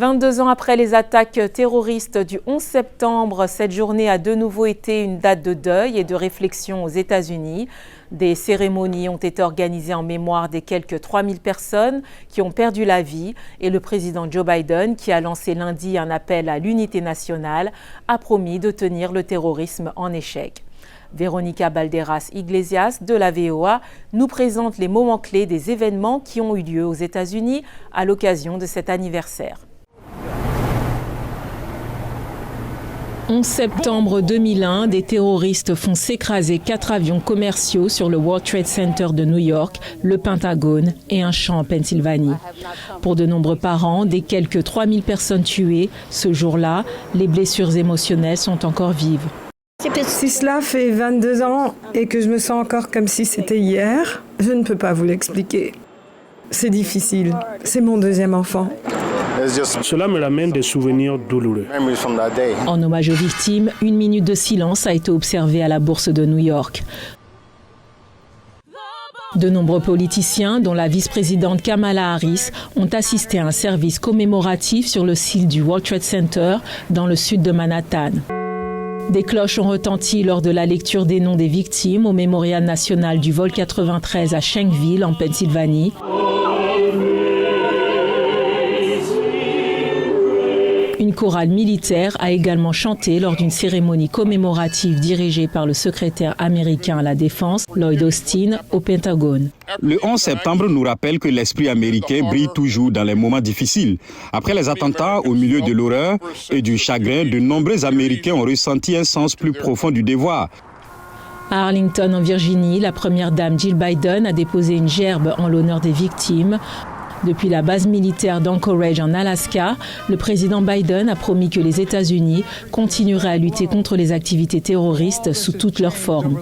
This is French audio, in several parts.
22 ans après les attaques terroristes du 11 septembre, cette journée a de nouveau été une date de deuil et de réflexion aux États-Unis. Des cérémonies ont été organisées en mémoire des quelques 3000 personnes qui ont perdu la vie et le président Joe Biden, qui a lancé lundi un appel à l'unité nationale, a promis de tenir le terrorisme en échec. Véronica Balderas Iglesias de la VOA nous présente les moments clés des événements qui ont eu lieu aux États-Unis à l'occasion de cet anniversaire. 11 septembre 2001, des terroristes font s'écraser 4 avions commerciaux sur le World Trade Center de New York, le Pentagone et un champ en Pennsylvanie. Pour de nombreux parents, des quelques 3000 personnes tuées, ce jour-là, les blessures émotionnelles sont encore vives. Si cela fait 22 ans et que je me sens encore comme si c'était hier, je ne peux pas vous l'expliquer. C'est difficile. C'est mon deuxième enfant. Cela me ramène des souvenirs douloureux. En hommage aux victimes, 1 minute de silence a été observée à la bourse de New York. De nombreux politiciens, dont la vice-présidente Kamala Harris, ont assisté à un service commémoratif sur le site du World Trade Center dans le sud de Manhattan. Des cloches ont retenti lors de la lecture des noms des victimes au Mémorial national du vol 93 à Shanksville, en Pennsylvanie. Une chorale militaire a également chanté lors d'une cérémonie commémorative dirigée par le secrétaire américain à la Défense, Lloyd Austin, au Pentagone. Le 11 septembre nous rappelle que l'esprit américain brille toujours dans les moments difficiles. Après les attentats, au milieu de l'horreur et du chagrin, de nombreux Américains ont ressenti un sens plus profond du devoir. À Arlington, en Virginie, la première dame Jill Biden a déposé une gerbe en l'honneur des victimes. Depuis la base militaire d'Anchorage en Alaska, le président Biden a promis que les États-Unis continueraient à lutter contre les activités terroristes sous toutes leurs formes.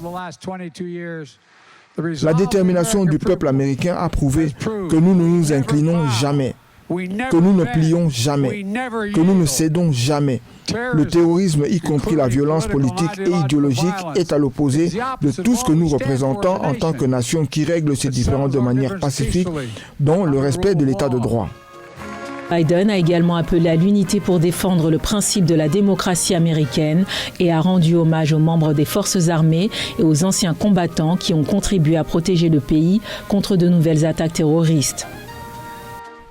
La détermination du peuple américain a prouvé que nous ne nous inclinons jamais, que nous ne plions jamais, que nous ne cédons jamais. Le terrorisme, y compris la violence politique et idéologique, est à l'opposé de tout ce que nous représentons en tant que nation qui règle ces différends de manière pacifique, dont le respect de l'état de droit. Biden a également appelé à l'unité pour défendre le principe de la démocratie américaine et a rendu hommage aux membres des forces armées et aux anciens combattants qui ont contribué à protéger le pays contre de nouvelles attaques terroristes.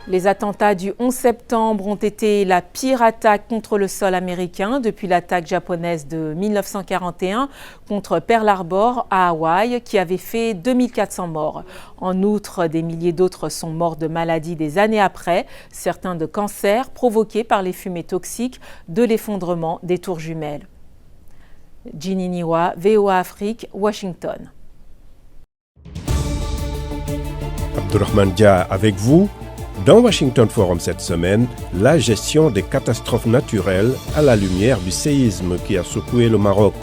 Les attentats du 11 septembre ont été la pire attaque contre le sol américain depuis l'attaque japonaise de 1941 contre Pearl Harbor à Hawaï, qui avait fait 2400 morts. En outre, des milliers d'autres sont morts de maladies des années après, certains de cancers provoqués par les fumées toxiques de l'effondrement des tours jumelles. Ginny Niwa, VOA Afrique, Washington. Abdourahmane Dia avec vous. Dans Washington Forum cette semaine, la gestion des catastrophes naturelles à la lumière du séisme qui a secoué le Maroc.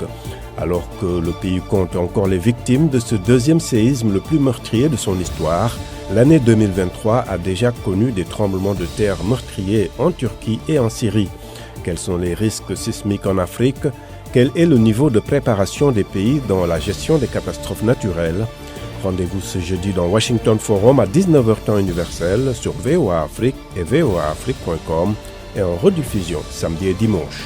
Alors que le pays compte encore les victimes de ce deuxième séisme le plus meurtrier de son histoire, l'année 2023 a déjà connu des tremblements de terre meurtriers en Turquie et en Syrie. Quels sont les risques sismiques en Afrique? Quel est le niveau de préparation des pays dans la gestion des catastrophes naturelles? Rendez-vous ce jeudi dans Washington Forum à 19h temps universel sur VOA Afrique et voaafrique.com et en rediffusion samedi et dimanche.